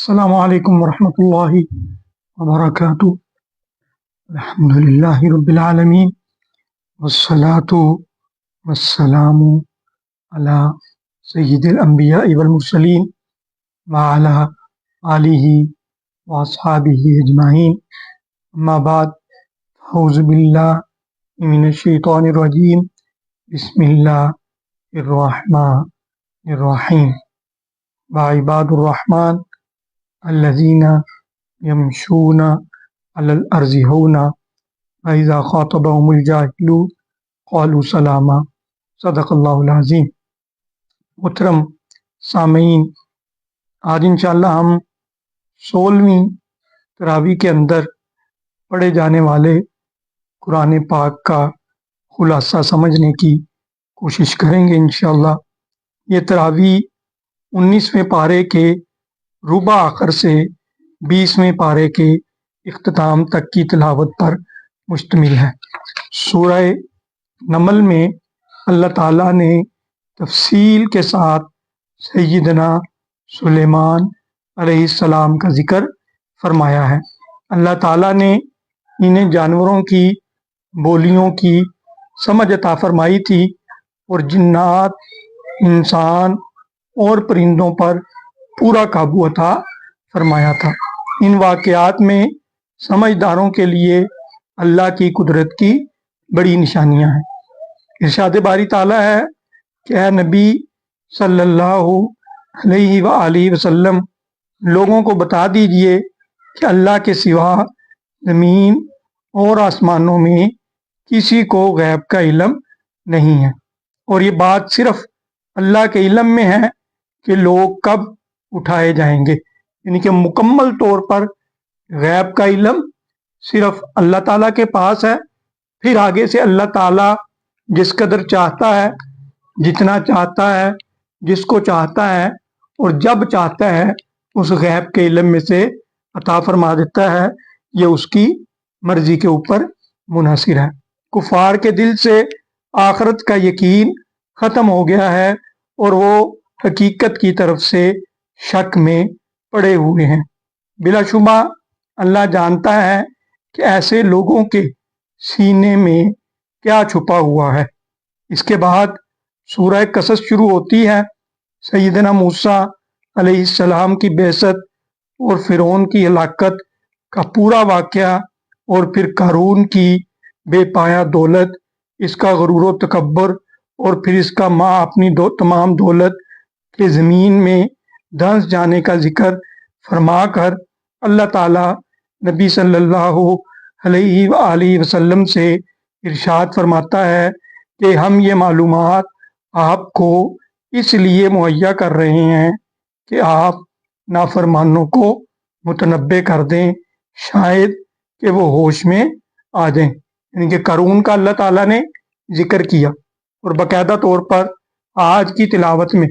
السلام علیکم ورحمۃ اللہ وبرکاتہ۔ الحمد للہ رب العالمین والصلاة والسلام علی سید الانبیاء والمرسلین وعلی آلہ واصحابہ اجمعین، اما بعد، اعوذ باللہ من الشیطان الرجیم، بسم اللہ الرحمن الرحیم۔ وعباد الرحمن الذین یمشون علی الارض ہونا واذا خاطبهم الجاہلون قالوا سلاما۔ صدق اللہ العظیم۔ محترم سامعین، آج انشاءاللہ ہم 16ویں تراویح کے اندر پڑھے جانے والے قرآن پاک کا خلاصہ سمجھنے کی کوشش کریں گے انشاءاللہ۔ یہ تراویح 19ویں پارے کے ربع آخر سے 20ویں پارے کے اختتام تک کی تلاوت پر مشتمل ہے۔ سورہ نمل میں اللہ تعالیٰ نے تفصیل کے ساتھ سیدنا سلیمان علیہ السلام کا ذکر فرمایا ہے۔ اللہ تعالیٰ نے انہیں جانوروں کی بولیوں کی سمجھ عطا فرمائی تھی اور جنات، انسان اور پرندوں پر پورا قابو عطا فرمایا تھا۔ ان واقعات میں سمجھداروں کے لیے اللہ کی قدرت کی بڑی نشانیاں ہیں۔ ارشاد باری تعالیٰ ہے کہ اے نبی صلی اللہ علیہ وآلہ وسلم، لوگوں کو بتا دیجئے کہ اللہ کے سوا زمین اور آسمانوں میں کسی کو غیب کا علم نہیں ہے، اور یہ بات صرف اللہ کے علم میں ہے کہ لوگ کب اٹھائے جائیں گے، یعنی کہ مکمل طور پر غیب کا علم صرف اللہ تعالیٰ کے پاس ہے۔ پھر آگے سے اللہ تعالیٰ جس قدر چاہتا ہے، جتنا چاہتا ہے، جس کو چاہتا ہے اور جب چاہتا ہے، اس غیب کے علم میں سے عطا فرما دیتا ہے۔ یہ اس کی مرضی کے اوپر منحصر ہے۔ کفار کے دل سے آخرت کا یقین ختم ہو گیا ہے اور وہ حقیقت کی طرف سے شک میں پڑے ہوئے ہیں۔ بلا شبہ اللہ جانتا ہے کہ ایسے لوگوں کے سینے میں کیا چھپا ہوا ہے۔ اس کے بعد سورہ قصص شروع ہوتی ہے۔ سیدنا موسیٰ علیہ السلام کی بعثت اور فرعون کی ہلاکت کا پورا واقعہ، اور پھر قارون کی بے پایہ دولت، اس کا غرور و تکبر، اور پھر اس کا ماں اپنی تمام دولت کے زمین میں دھنس جانے کا ذکر فرما کر اللہ تعالیٰ نبی صلی اللہ علیہ وآلہ وسلم سے ارشاد فرماتا ہے کہ ہم یہ معلومات آپ کو اس لیے مہیا کر رہے ہیں کہ آپ نافرمانوں کو متنبع کر دیں، شاید کہ وہ ہوش میں آ جائیں۔ یعنی کہ قارون کا اللہ تعالیٰ نے ذکر کیا، اور باقاعدہ طور پر آج کی تلاوت میں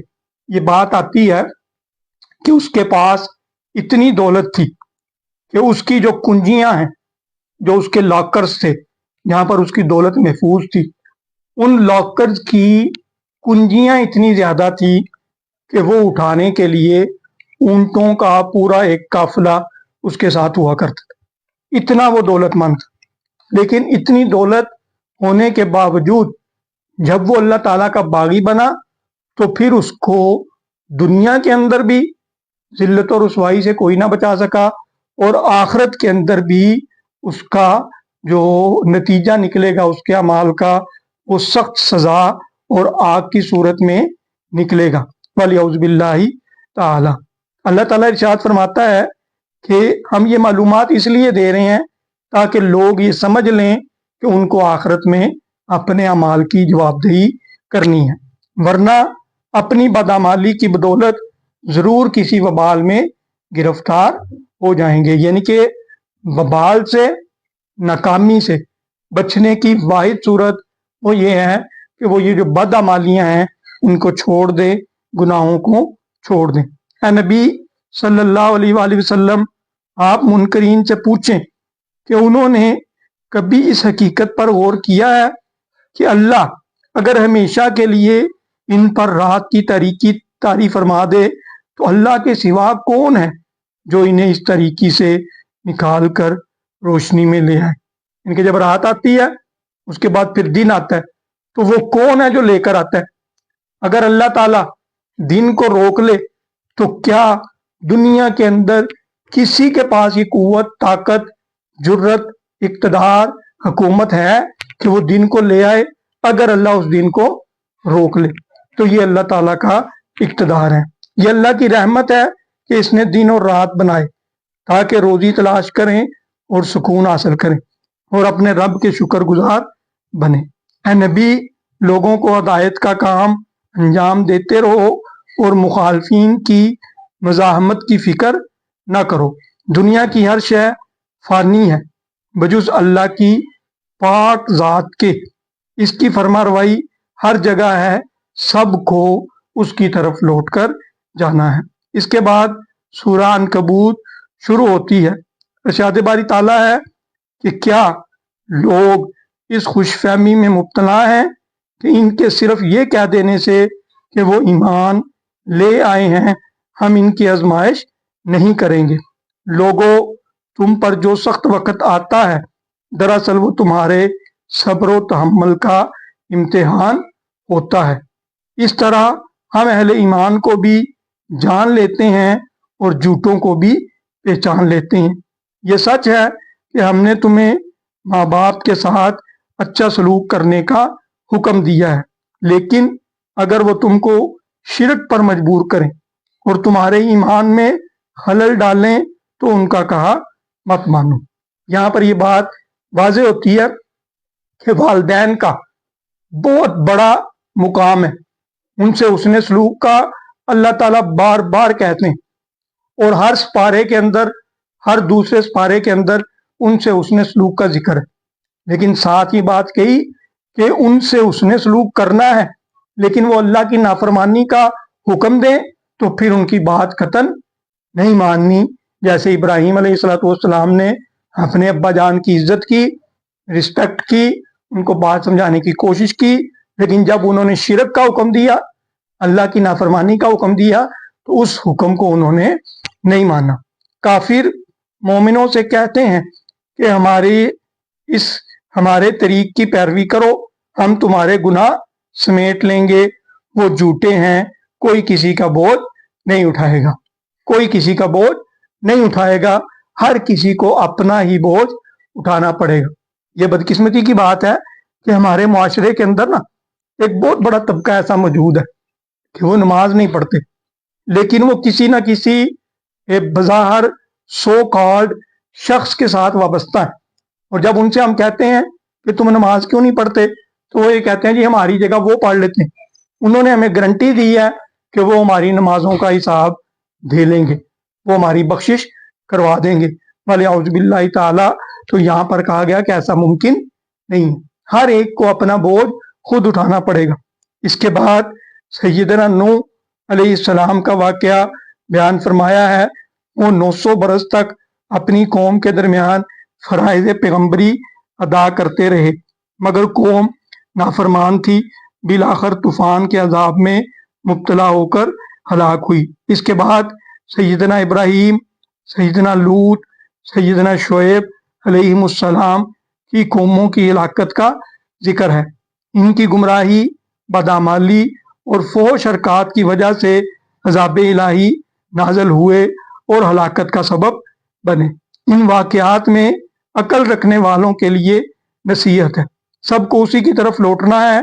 یہ بات آتی ہے کہ اس کے پاس اتنی دولت تھی کہ اس کی جو کنجیاں ہیں، جو اس کے لاکرز تھے جہاں پر اس کی دولت محفوظ تھی، ان لاکرز کی کنجیاں اتنی زیادہ تھی کہ وہ اٹھانے کے لیے اونٹوں کا پورا ایک قافلہ اس کے ساتھ ہوا کرتا تھا۔ اتنا وہ دولت مند تھا۔ لیکن اتنی دولت ہونے کے باوجود جب وہ اللہ تعالیٰ کا باغی بنا تو پھر اس کو دنیا کے اندر بھی ذلت اور رسوائی سے کوئی نہ بچا سکا، اور آخرت کے اندر بھی اس کا جو نتیجہ نکلے گا اس کے اعمال کا، وہ سخت سزا اور آگ کی صورت میں نکلے گا۔ وَلِعُوذُ بِاللَّهِ تعالی۔ اللہ تعالیٰ ارشاد فرماتا ہے کہ ہم یہ معلومات اس لیے دے رہے ہیں تاکہ لوگ یہ سمجھ لیں کہ ان کو آخرت میں اپنے اعمال کی جواب دہی کرنی ہے، ورنہ اپنی بدعمالی کی بدولت ضرور کسی وبال میں گرفتار ہو جائیں گے۔ یعنی کہ وبال سے، ناکامی سے بچنے کی واحد صورت وہ یہ ہے کہ وہ یہ جو بدعمالیاں ہیں ان کو چھوڑ دیں، گناہوں کو چھوڑ دیں۔ اے نبی صلی اللہ علیہ وآلہ وسلم، آپ منکرین سے پوچھیں کہ انہوں نے کبھی اس حقیقت پر غور کیا ہے کہ اللہ اگر ہمیشہ کے لیے ان پر رات کی تاریکی طاری فرما دے تو اللہ کے سوا کون ہے جو انہیں اس طریقے سے نکال کر روشنی میں لے آئے۔ ان کے جب رات آتی ہے اس کے بعد پھر دن آتا ہے، تو وہ کون ہے جو لے کر آتا ہے؟ اگر اللہ تعالیٰ دن کو روک لے تو کیا دنیا کے اندر کسی کے پاس یہ قوت، طاقت، جرت، اقتدار، حکومت ہے کہ وہ دن کو لے آئے؟ اگر اللہ اس دن کو روک لے تو یہ اللہ تعالیٰ کا اقتدار ہے، یہ اللہ کی رحمت ہے کہ اس نے دن اور رات بنائے تاکہ روزی تلاش کریں اور سکون حاصل کریں اور اپنے رب کے شکر گزار بنے۔ اے نبی، لوگوں کو ہدایت کا کام انجام دیتے رہو اور مخالفین کی مزاحمت کی فکر نہ کرو۔ دنیا کی ہر شے فانی ہے بجز اللہ کی پاک ذات کے، اس کی فرما روائی ہر جگہ ہے، سب کو اس کی طرف لوٹ کر جانا ہے۔ اس کے بعد سورہ عنکبوت شروع ہوتی ہے۔ ارشاد باری تعالیٰ ہے کہ کیا لوگ اس خوش فہمی میں مبتلا ہیں کہ ان کے صرف یہ کہہ دینے سے کہ وہ ایمان لے آئے ہیں ہم ان کی آزمائش نہیں کریں گے۔ لوگوں، تم پر جو سخت وقت آتا ہے دراصل وہ تمہارے صبر و تحمل کا امتحان ہوتا ہے۔ اس طرح ہم اہل ایمان کو بھی جان لیتے ہیں اور جھوٹوں کو بھی پہچان لیتے ہیں۔ یہ سچ ہے کہ ہم نے تمہیں ماں باپ کے ساتھ اچھا سلوک کرنے کا حکم دیا ہے، لیکن اگر وہ تم کو شرک پر مجبور کریں اور تمہارے ایمان میں خلل ڈالیں تو ان کا کہا مت مانو۔ یہاں پر یہ بات واضح ہوتی ہے کہ والدین کا بہت بڑا مقام ہے، ان سے حسن سلوک کا اللہ تعالیٰ بار بار کہتے ہیں اور ہر سپارے کے اندر، ہر دوسرے سپارے کے اندر ان سے حسن سلوک کا ذکر ہے، لیکن ساتھ ہی بات کہی کہ ان سے حسن سلوک کرنا ہے، لیکن وہ اللہ کی نافرمانی کا حکم دیں تو پھر ان کی بات قطعاً نہیں ماننی۔ جیسے ابراہیم علیہ السلام نے اپنے ابا جان کی عزت کی، رسپیکٹ کی، ان کو بات سمجھانے کی کوشش کی، لیکن جب انہوں نے شرک کا حکم دیا، اللہ کی نافرمانی کا حکم دیا، تو اس حکم کو انہوں نے نہیں مانا۔ کافر مومنوں سے کہتے ہیں کہ ہمارے طریق کی پیروی کرو، ہم تمہارے گناہ سمیٹ لیں گے۔ وہ جھوٹے ہیں، کوئی کسی کا بوجھ نہیں اٹھائے گا، کوئی کسی کا بوجھ نہیں اٹھائے گا، ہر کسی کو اپنا ہی بوجھ اٹھانا پڑے گا۔ یہ بدقسمتی کی بات ہے کہ ہمارے معاشرے کے اندر نا ایک بہت بڑا طبقہ ایسا موجود ہے کہ وہ نماز نہیں پڑھتے، لیکن وہ کسی نہ کسی بظاہر سو کالڈ شخص کے ساتھ وابستہ ہے، اور جب ان سے ہم کہتے ہیں کہ تم نماز کیوں نہیں پڑھتے تو وہ یہ کہتے ہیں جی ہماری جگہ وہ پڑھ لیتے ہیں، انہوں نے ہمیں گارنٹی دی ہے کہ وہ ہماری نمازوں کا حساب دے لیں گے، وہ ہماری بخشش کروا دیں گے، وَلِعُوذُ بِاللَّهِ تعالیٰ۔ تو یہاں پر کہا گیا کہ ایسا ممکن نہیں، ہر ایک کو اپنا بوجھ خود اٹھانا پڑے گا۔ اس کے بعد سیدنا نوح علیہ السلام کا واقعہ بیان فرمایا ہے۔ وہ 900 برس تک اپنی قوم کے درمیان فرائض پیغمبری ادا کرتے رہے، مگر قوم نافرمان تھی، بالآخر طوفان کے عذاب میں مبتلا ہو کر ہلاک ہوئی۔ اس کے بعد سیدنا ابراہیم، سیدنا لوط، سیدنا شعیب علیہ السلام کی قوموں کی ہلاکت کا ذکر ہے۔ ان کی گمراہی، بدعمالی اور فحش حرکات کی وجہ سے عذاب الہی نازل ہوئے اور ہلاکت کا سبب بنے۔ ان واقعات میں عقل رکھنے والوں کے لیے نصیحت ہے، سب کو اسی کی طرف لوٹنا ہے،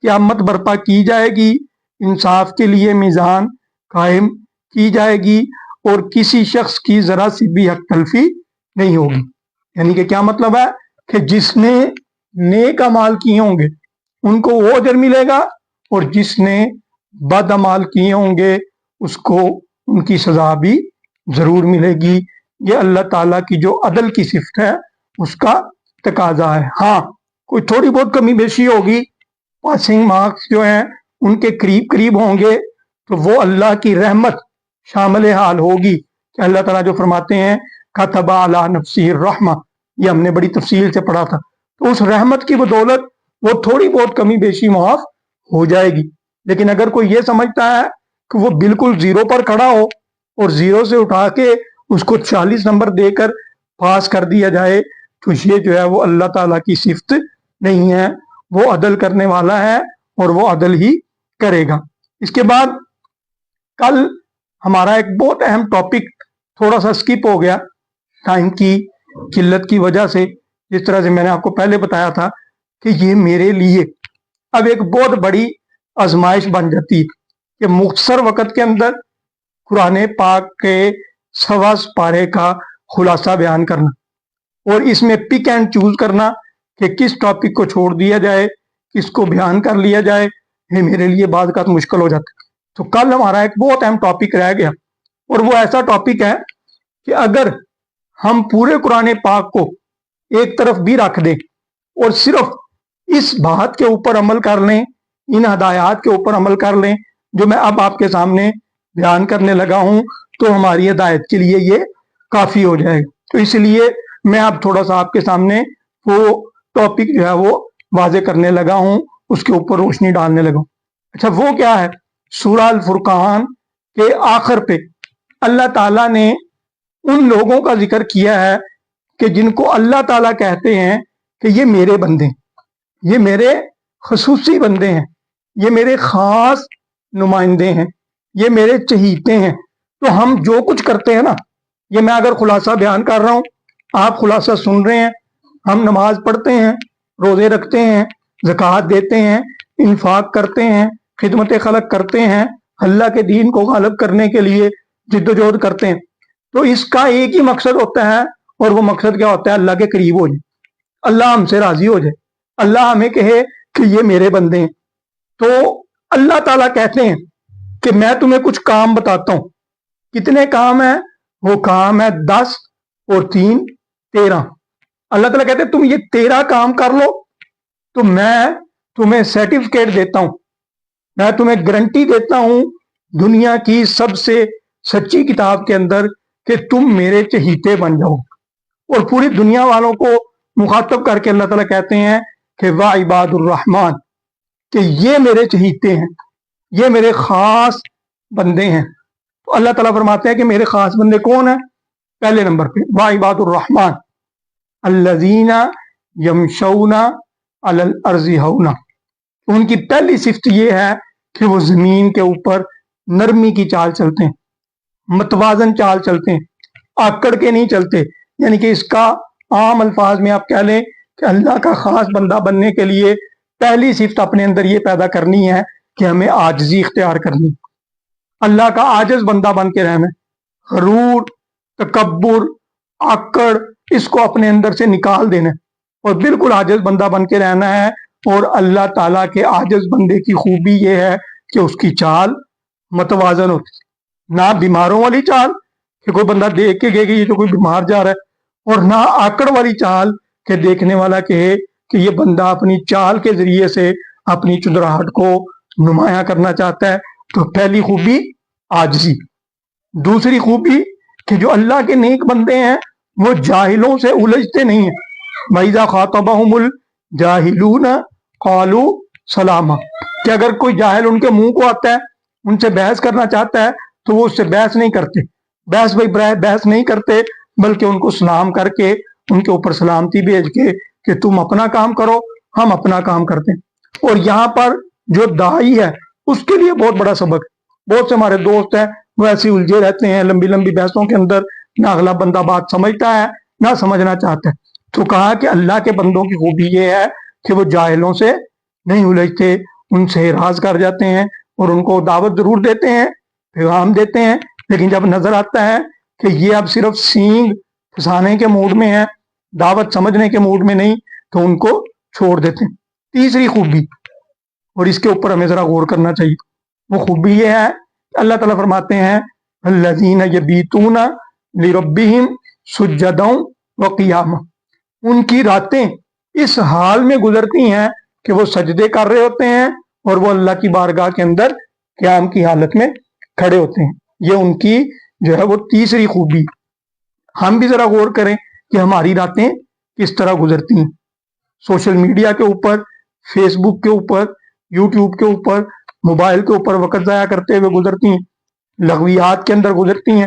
قیامت برپا کی جائے گی، انصاف کے لیے میزان قائم کی جائے گی اور کسی شخص کی ذرا سی بھی حق تلفی نہیں ہوگی۔ یعنی کہ کیا مطلب ہے کہ جس نے نیک اعمال کیے ہوں گے ان کو وہ اجر ملے گا، اور جس نے بد اعمال کیے ہوں گے اس کو ان کی سزا بھی ضرور ملے گی۔ یہ اللہ تعالیٰ کی جو عدل کی صفت ہے اس کا تقاضا ہے۔ ہاں کوئی تھوڑی بہت کمی بیشی ہوگی، پاسنگ مارکس جو ہیں ان کے قریب قریب ہوں گے، تو وہ اللہ کی رحمت شامل حال ہوگی کہ اللہ تعالیٰ جو فرماتے ہیں کتب علی نفسہ الرحمہ، یہ ہم نے بڑی تفصیل سے پڑھا تھا، تو اس رحمت کی بدولت وہ تھوڑی بہت کمی بیشی معاف ہو جائے گی۔ لیکن اگر کوئی یہ سمجھتا ہے کہ وہ بالکل زیرو پر کھڑا ہو اور زیرو سے اٹھا کے اس کو 40 نمبر دے کر پاس کر دیا جائے تو یہ جو ہے وہ اللہ تعالیٰ کی صفت نہیں ہے. وہ عدل کرنے والا ہے اور وہ عدل ہی کرے گا. اس کے بعد کل ہمارا ایک بہت اہم ٹاپک تھوڑا سا سکپ ہو گیا ٹائم کی قلت کی وجہ سے. جس طرح سے میں نے آپ کو پہلے بتایا تھا کہ یہ میرے لیے اب ایک بہت بڑی آزمائش بن جاتی ہے کہ مختصر وقت کے اندر قرآن پاک کے 125 پارے کا خلاصہ بیان کرنا اور اس میں پک اینڈ چوز کرنا کہ کس ٹاپک کو چھوڑ دیا جائے, کس کو بیان کر لیا جائے, یہ میرے لیے بعض کا مشکل ہو جاتا ہے. تو کل ہمارا ایک بہت اہم ٹاپک رہ گیا اور وہ ایسا ٹاپک ہے کہ اگر ہم پورے قرآن پاک کو ایک طرف بھی رکھ دیں اور صرف اس بات کے اوپر عمل کر لیں, ان ہدایات کے اوپر عمل کر لیں جو میں اب آپ کے سامنے بیان کرنے لگا ہوں, تو ہماری ہدایت کے لیے یہ کافی ہو جائے گا. تو اس لیے میں اب تھوڑا سا آپ کے سامنے وہ ٹاپک جو ہے وہ واضح کرنے لگا ہوں, اس کے اوپر روشنی ڈالنے لگا ہوں. اچھا, وہ کیا ہے؟ سورہ الفرقان کے آخر پہ اللہ تعالیٰ نے ان لوگوں کا ذکر کیا ہے کہ جن کو اللہ تعالیٰ کہتے ہیں کہ یہ میرے بندے ہیں, یہ میرے خصوصی بندے ہیں, یہ میرے خاص نمائندے ہیں, یہ میرے چہیتے ہیں. تو ہم جو کچھ کرتے ہیں نا, یہ میں اگر خلاصہ بیان کر رہا ہوں, آپ خلاصہ سن رہے ہیں, ہم نماز پڑھتے ہیں, روزے رکھتے ہیں, زکوٰۃ دیتے ہیں, انفاق کرتے ہیں, خدمت خلق کرتے ہیں, اللہ کے دین کو غالب کرنے کے لیے جد و جہد کرتے ہیں, تو اس کا ایک ہی مقصد ہوتا ہے, اور وہ مقصد کیا ہوتا ہے؟ اللہ کے قریب ہو جائے, اللہ ہم سے راضی ہو جائے, اللہ ہمیں کہے کہ یہ میرے بندے ہیں. تو اللہ تعالیٰ کہتے ہیں کہ میں تمہیں کچھ کام بتاتا ہوں. کتنے کام ہیں؟ وہ کام ہے 10 اور 3 13. اللہ تعالیٰ کہتے ہیں تم یہ 13 کام کر لو تو میں تمہیں سرٹیفکیٹ دیتا ہوں, میں تمہیں گارنٹی دیتا ہوں دنیا کی سب سے سچی کتاب کے اندر کہ تم میرے چہیتے بن جاؤ. اور پوری دنیا والوں کو مخاطب کر کے اللہ تعالیٰ کہتے ہیں کہ وا عباد الرحمن, کہ یہ میرے چہیتے ہیں, یہ میرے خاص بندے ہیں. تو اللہ تعالیٰ فرماتے ہیں کہ میرے خاص بندے کون ہیں؟ پہلے نمبر پہ وا عباد الرحمن الذین یمشون علی الارض ہونا. ان کی پہلی صفت یہ ہے کہ وہ زمین کے اوپر نرمی کی چال چلتے ہیں, متوازن چال چلتے ہیں, آکڑ کے نہیں چلتے. یعنی کہ اس کا عام الفاظ میں آپ کہہ لیں کہ اللہ کا خاص بندہ بننے کے لیے پہلی صفت اپنے اندر یہ پیدا کرنی ہے کہ ہمیں عاجزی اختیار کرنی, اللہ کا عاجز بندہ بن کے رہنا. غرور, تکبر, آکڑ, اس کو اپنے اندر سے نکال دینا اور بالکل عاجز بندہ بن کے رہنا ہے. اور اللہ تعالیٰ کے عاجز بندے کی خوبی یہ ہے کہ اس کی چال متوازن ہوتی, نہ بیماروں والی چال کہ کوئی بندہ دیکھ کے کہے کہ یہ تو کوئی بیمار جا رہا ہے, اور نہ آکڑ والی چال کہ دیکھنے والا کہے کہ یہ بندہ اپنی چال کے ذریعے سے اپنی چندراہٹ کو نمایاں کرنا چاہتا ہے. تو پہلی خوبی عاجزی. دوسری خوبی کہ جو اللہ کے نیک بندے ہیں وہ جاہلوں سے الجھتے نہیں ہیں. وَإِذَا خَاطَبَهُمُ الْجَاهِلُونَ قَالُوا سَلَامًا, کہ اگر کوئی جاہل ان کے منہ کو آتا ہے, ان سے بحث کرنا چاہتا ہے, تو وہ اس سے بحث نہیں کرتے, بحث نہیں کرتے, بلکہ ان کو سلام کر کے ان کے اوپر سلامتی بھیج کے کہ تم اپنا کام کرو, ہم اپنا کام کرتے ہیں. اور یہاں پر جو داعی ہے اس کے لیے بہت بڑا سبق. بہت سے ہمارے دوست ہیں وہ ایسے الجھے رہتے ہیں لمبی لمبی بحثوں کے اندر, نہ اگلا بندہ بات سمجھتا ہے نہ سمجھنا چاہتا ہے. تو کہا کہ اللہ کے بندوں کی خوبی یہ ہے کہ وہ جاہلوں سے نہیں الجھتے, ان سے راز کر جاتے ہیں اور ان کو دعوت ضرور دیتے ہیں, پیغام دیتے ہیں, لیکن جب نظر آتا ہے کہ یہ اب صرف سینگ پھنسانے کے موڈ میں ہے, دعوت سمجھنے کے موڈ میں نہیں, تو ان کو چھوڑ دیتے ہیں. تیسری خوبی, اور اس کے اوپر ہمیں ذرا غور کرنا چاہیے, وہ خوبی یہ ہے اللہ تعالیٰ فرماتے ہیں الذین یبیتون لربہم سجدا وقیاما, ان کی راتیں اس حال میں گزرتی ہیں کہ وہ سجدے کر رہے ہوتے ہیں اور وہ اللہ کی بارگاہ کے اندر قیام کی حالت میں کھڑے ہوتے ہیں. یہ ان کی جو ہے وہ تیسری خوبی. ہم بھی ذرا غور کریں کہ ہماری راتیں کس طرح گزرتی ہیں. سوشل میڈیا کے اوپر, فیس بک کے اوپر, یوٹیوب کے اوپر, موبائل کے اوپر وقت ضائع کرتے ہوئے گزرتی ہیں, لغویات کے اندر گزرتی ہیں,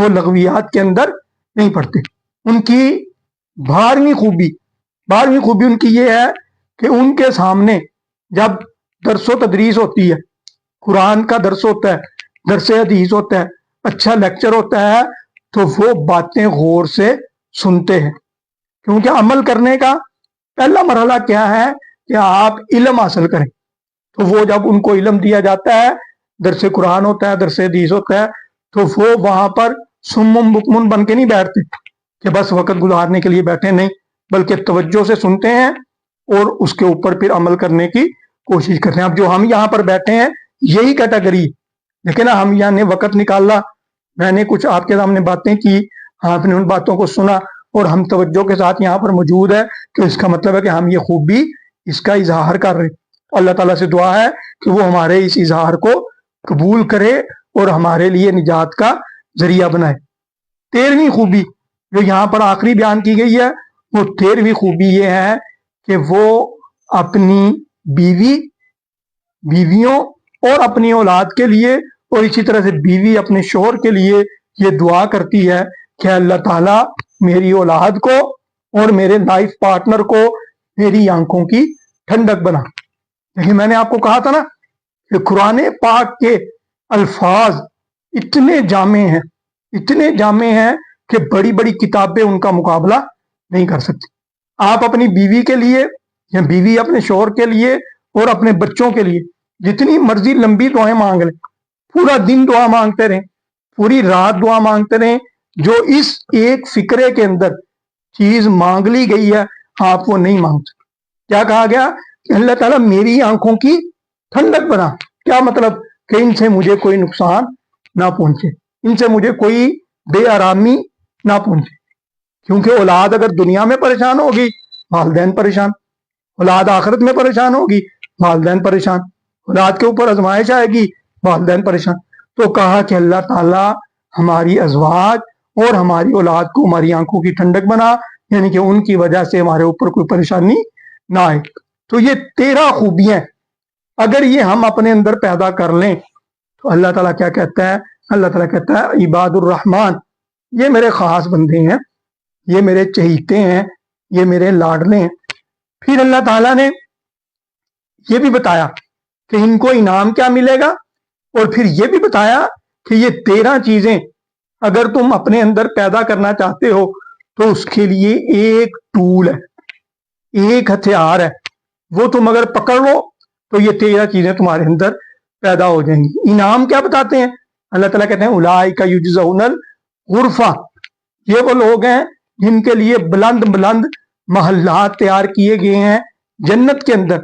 وہ لغویات کے اندر نہیں پڑتے۔ ان کی 12ویں خوبی ان کی یہ ہے کہ ان کے سامنے جب درس و تدریس ہوتی ہے، قرآن کا درس ہوتا ہے، درس حدیث ہوتا ہے، اچھا لیکچر ہوتا ہے، تو وہ باتیں غور سے سنتے ہیں، کیونکہ عمل کرنے کا پہلا مرحلہ کیا ہے کہ آپ علم حاصل کریں۔ تو وہ جب ان کو علم دیا جاتا ہے، درس قرآن ہوتا ہے، درس حدیث ہوتا ہے، تو وہ وہاں پر سمم بکمن بن کے نہیں بیٹھتے کہ بس وقت گزارنے کے لیے بیٹھے، نہیں، بلکہ توجہ سے سنتے ہیں اور اس کے اوپر پھر عمل کرنے کی کوشش کرتے ہیں۔ اب جو ہم یہاں پر بیٹھے ہیں یہی کیٹیگری، لیکن ہم یہاں نے وقت نکالا، میں نے کچھ آپ کے سامنے باتیں کی، آپ نے ان باتوں کو سنا اور ہم توجہ کے ساتھ یہاں پر موجود ہے، تو اس کا مطلب ہے کہ ہم یہ خوبی اس کا اظہار کر رہے ہیں۔ اللہ تعالیٰ سے دعا ہے کہ وہ ہمارے اس اظہار کو قبول کرے اور ہمارے لیے نجات کا ذریعہ بنائے۔ 13ویں خوبی جو یہاں پر آخری بیان کی گئی ہے، وہ 13ویں خوبی یہ ہے کہ وہ اپنی بیویوں اور اپنی اولاد کے لیے، اور اسی طرح سے بیوی اپنے شوہر کے لیے یہ دعا کرتی ہے کہ اللہ تعالیٰ میری اولاد کو اور میرے لائف پارٹنر کو میری آنکھوں کی ٹھنڈک بنا۔ لیکن میں نے آپ کو کہا تھا نا کہ قرآن پاک کے الفاظ اتنے جامع ہیں کہ بڑی بڑی کتابیں ان کا مقابلہ نہیں کر سکتی۔ آپ اپنی بیوی کے لیے یا بیوی اپنے شوہر کے لیے اور اپنے بچوں کے لیے جتنی مرضی لمبی دعائیں مانگ لیں، پورا دن دعا مانگتے رہیں، پوری رات دعا مانگتے رہیں، جو اس ایک فکرے کے اندر چیز مانگ لی گئی ہے آپ وہ نہیں مانگ سکتے۔ کیا کہا گیا کہ اللہ تعالیٰ میری آنکھوں کی ٹھنڈک بنا۔ کیا مطلب کہ ان سے مجھے کوئی نقصان نہ پہنچے، ان سے مجھے کوئی بے آرامی نہ پہنچے، کیونکہ اولاد اگر دنیا میں پریشان ہوگی والدین پریشان، اولاد آخرت میں پریشان ہوگی والدین پریشان، اولاد کے اوپر آزمائش آئے گی والدین پریشان۔ تو کہا کہ اللہ تعالیٰ ہماری ازواج اور ہماری اولاد کو ہماری آنکھوں کی ٹھنڈک بنا، یعنی کہ ان کی وجہ سے ہمارے اوپر کوئی پریشانی نہ آئے۔ تو یہ 13 خوبیاں اگر یہ ہم اپنے اندر پیدا کر لیں تو اللہ تعالیٰ کیا کہتا ہے؟ اللہ تعالیٰ کہتا ہے عباد الرحمن، یہ میرے خاص بندے ہیں، یہ میرے چہیتے ہیں، یہ میرے لاڈلے ہیں۔ پھر اللہ تعالیٰ نے یہ بھی بتایا کہ ان کو انعام کیا ملے گا، اور پھر یہ بھی بتایا کہ یہ 13 چیزیں اگر تم اپنے اندر پیدا کرنا چاہتے ہو تو اس کے لیے ایک ٹول ہے، ایک ہتھیار ہے، وہ تم اگر پکڑ لو تو یہ 13 چیزیں تمہارے اندر پیدا ہو جائیں گی۔ انعام کیا بتاتے ہیں؟ اللہ تعالیٰ کہتے ہیں اولئک یجزون الغرفہ، یہ وہ لوگ ہیں جن کے لیے بلند بلند محلات تیار کیے گئے ہیں جنت کے اندر،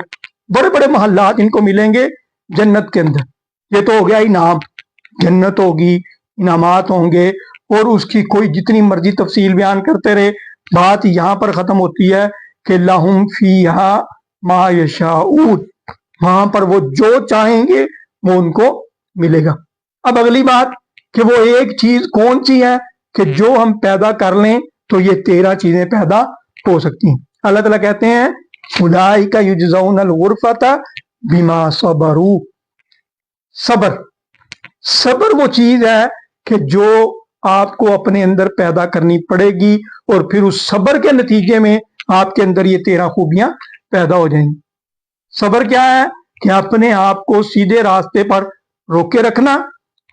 بڑے بڑے محلات ان کو ملیں گے جنت کے اندر۔ یہ تو ہو گیا انعام، جنت ہوگی، انعامات ہوں گے، اور اس کی کوئی جتنی مرضی تفصیل بیان کرتے رہے، بات یہاں پر ختم ہوتی ہے کہ لہم فیہا ما یشاؤون، وہاں پر وہ جو چاہیں گے وہ ان کو ملے گا۔ اب اگلی بات کہ وہ ایک چیز کون سی ہے کہ جو ہم پیدا کر لیں تو یہ 13 چیزیں پیدا ہو سکتی ہیں۔ اللہ تعالیٰ کہتے ہیں اولئک یجزون الغرفۃ بما صبروا، صبر وہ چیز ہے کہ جو آپ کو اپنے اندر پیدا کرنی پڑے گی، اور پھر اس صبر کے نتیجے میں آپ کے اندر یہ 13 خوبیاں پیدا ہو جائیں گی۔ صبر کیا ہے کہ اپنے آپ کو سیدھے راستے پر روکے رکھنا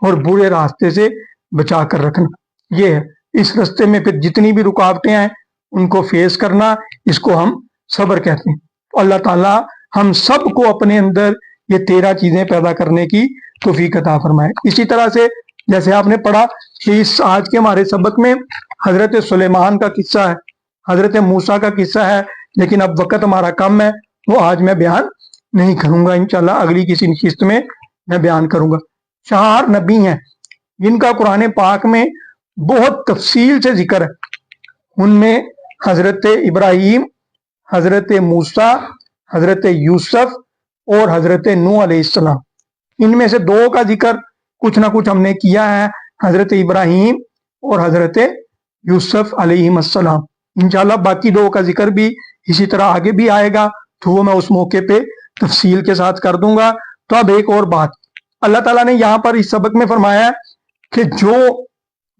اور برے راستے سے بچا کر رکھنا، یہ ہے۔ اس راستے میں پھر جتنی بھی رکاوٹیں ہیں ان کو فیس کرنا، اس کو ہم صبر کہتے ہیں۔ اللہ تعالیٰ ہم سب کو اپنے اندر یہ 13 چیزیں پیدا کرنے کی توفیق عطا فرمائے۔ اسی طرح سے جیسے آپ نے پڑھا کہ اس آج کے ہمارے سبق میں حضرت سلیمان کا قصہ ہے، حضرت موسیٰ کا قصہ ہے، لیکن اب وقت ہمارا کم ہے، وہ آج میں بیان نہیں کروں گا، انشاءاللہ اگلی کسی نشست میں میں بیان کروں گا۔ 4 نبی ہیں جن کا قرآن پاک میں بہت تفصیل سے ذکر ہے، ان میں حضرت ابراہیم، حضرت موسیٰ، حضرت یوسف اور حضرت نوح علیہ السلام۔ ان میں سے 2 کا ذکر کچھ نہ کچھ ہم نے کیا ہے، حضرت ابراہیم اور حضرت یوسف علیہ السلام۔ انشاءاللہ باقی 2 کا ذکر بھی اسی طرح آگے بھی آئے گا، تو وہ میں اس موقع پہ تفصیل کے ساتھ کر دوں گا۔ تو اب ایک اور بات اللہ تعالیٰ نے یہاں پر اس سبق میں فرمایا ہے کہ جو